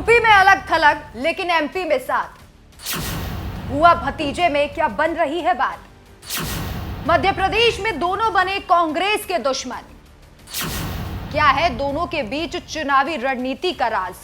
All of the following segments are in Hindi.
यूपी में अलग थलग लेकिन एमपी में साथ। हुआ भतीजे में क्या बन रही है बात। मध्य प्रदेश में दोनों बने कांग्रेस के दुश्मन। क्या है दोनों के बीच चुनावी रणनीति का राज।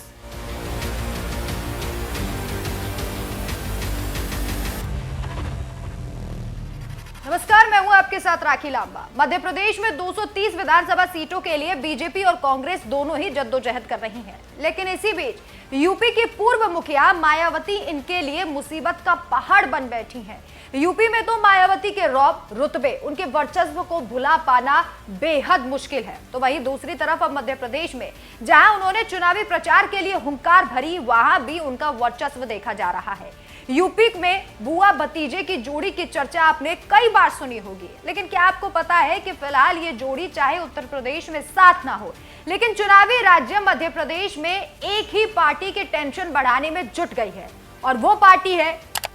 नमस्कार, मैं हूं आपके साथ राखी लांबा। मध्य प्रदेश में 230 विधानसभा सीटों के लिए बीजेपी और कांग्रेस दोनों ही जद्दोजहद कर रही हैं, लेकिन इसी बीच यूपी की पूर्व मुखिया मायावती इनके लिए मुसीबत का पहाड़ बन बैठी हैं। यूपी में तो मायावती के रौब, रुतबे, उनके वर्चस्व को भुला पाना बेहद मुश्किल है। तो वहीं दूसरी तरफ अब मध्य प्रदेश में जहां उन्होंने चुनावी प्रचार के लिए हुंकार भरी, वहां भी उनका वर्चस्व देखा जा रहा है। यूपी में बुआ भतीजे की जोड़ी की चर्चा आपने कई बार सुनी होगी, लेकिन क्या आपको पता है कि फिलहाल ये जोड़ी चाहे उत्तर प्रदेश में साथ ना हो, लेकिन चुनावी राज्य मध्य प्रदेश में एक ही पार्टी के टेंशन बढ़ाने में जुट गई है, और वो पार्टी है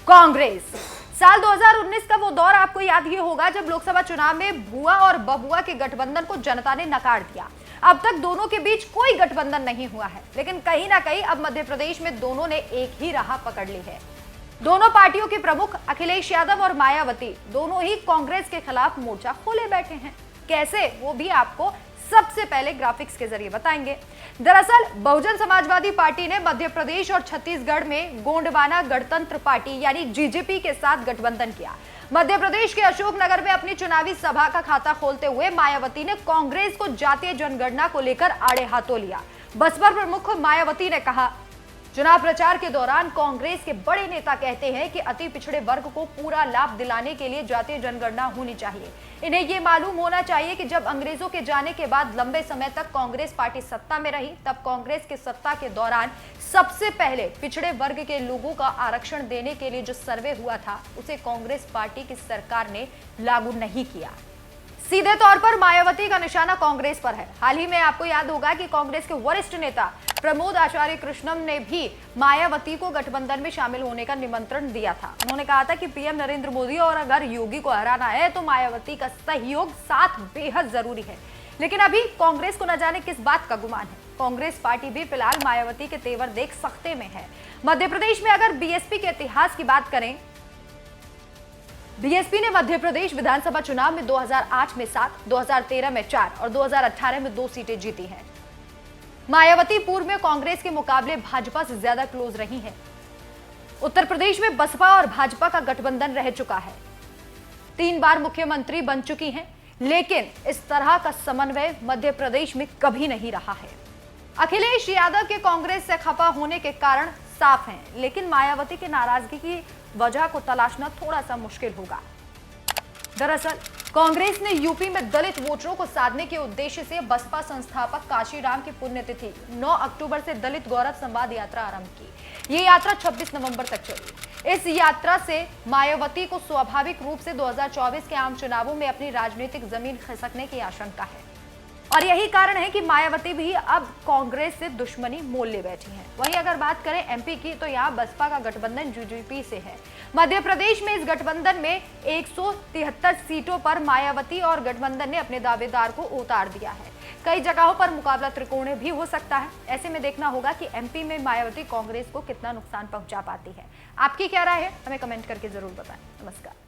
कांग्रेस। साल 2019 का वो दौर आपको याद ही होगा जब लोकसभा चुनाव में बुआ और बबुआ के गठबंधन को जनता ने नकार दिया। अब तक दोनों के बीच कोई गठबंधन नहीं हुआ है, लेकिन कहीं ना कहीं अब मध्य प्रदेश में दोनों ने एक ही राह पकड़ ली है। दोनों पार्टियों के प्रमुख अखिलेश यादव और मायावती दोनों ही कांग्रेस के खिलाफ मोर्चा खोले बैठे हैं। कैसे, वो भी आपको सबसे पहले ग्राफिक्स के जरिए बताएंगे। दरअसल बहुजन समाजवादी पार्टी ने मध्य प्रदेश और छत्तीसगढ़ में गोंडवाना गणतंत्र पार्टी यानी जीजेपी के साथ गठबंधन किया। मध्य प्रदेश के अशोकनगर में अपनी चुनावी सभा का खाता खोलते हुए मायावती ने कांग्रेस को जातीय जनगणना को लेकर आड़े हाथों लिया। बसपा प्रमुख मायावती ने कहा, चुनाव प्रचार के दौरान कांग्रेस के बड़े नेता कहते हैं कि अति पिछड़े वर्ग को पूरा लाभ दिलाने के लिए जातीय जनगणना होनी चाहिए। इन्हें ये मालूम होना चाहिए कि जब अंग्रेजों के जाने के बाद लंबे समय तक कांग्रेस पार्टी सत्ता में रही, तब कांग्रेस की सत्ता के दौरान सबसे पहले पिछड़े वर्ग के लोगों का आरक्षण देने के लिए जो सर्वे हुआ था, उसे कांग्रेस पार्टी की सरकार ने लागू नहीं किया। सीधे तौर पर मायावती का निशाना कांग्रेस पर है। हाल ही में आपको याद होगा कि कांग्रेस के वरिष्ठ नेता प्रमोद आचार्य कृष्णम ने भी मायावती को गठबंधन में शामिल होने का निमंत्रण दिया था। उन्होंने कहा था कि पीएम नरेंद्र मोदी और अगर योगी को हराना है तो मायावती का सहयोग साथ बेहद जरूरी है। लेकिन अभी कांग्रेस को न जाने किस बात का गुमान है। कांग्रेस पार्टी भी फिलहाल मायावती के तेवर देख सकते में है। मध्य प्रदेश में अगर बीएसपी के इतिहास की बात करें, बीएसपी ने मध्य प्रदेश विधानसभा चुनाव में 2008 में 7, 2013 में 4 और 2018 में 2 सीटें जीती हैं। मायावती पूर्व में कांग्रेस के मुकाबले भाजपा से ज्यादा क्लोज रही हैं। उत्तर प्रदेश में बसपा और भाजपा का गठबंधन रह चुका है। 3 बार मुख्यमंत्री बन चुकी हैं, लेकिन इस तरह का समन्वय मध्य प्रदेश में कभी नहीं रहा है। अखिलेश यादव के कांग्रेस से खफा होने के कारण साफ हैं, लेकिन मायावती की नाराजगी की वजह को तलाशना थोड़ा सा मुश्किल होगा। दरअसल कांग्रेस ने यूपी में दलित वोटरों को साधने के उद्देश्य से बसपा संस्थापक काशीराम की पुण्यतिथि 9 अक्टूबर से दलित गौरव संवाद यात्रा आरंभ की। ये यात्रा 26 नवंबर तक चली। इस यात्रा से मायावती को स्वाभाविक रूप से 2024 के आम चुनावों में अपनी राजनीतिक जमीन खिसकने की आशंका है, और यही कारण है कि मायावती भी अब कांग्रेस से दुश्मनी मोल ले बैठी हैं। वहीं अगर बात करें एमपी की, तो यहाँ बसपा का गठबंधन जीजेपी से है। मध्य प्रदेश में इस गठबंधन में 173 सीटों पर मायावती और गठबंधन ने अपने दावेदार को उतार दिया है। कई जगहों पर मुकाबला त्रिकोणीय भी हो सकता है। ऐसे में देखना होगा कि एमपी में मायावती कांग्रेस को कितना नुकसान पहुंचा पाती है। आपकी क्या राय है, हमें कमेंट करके जरूर बताएं। नमस्कार।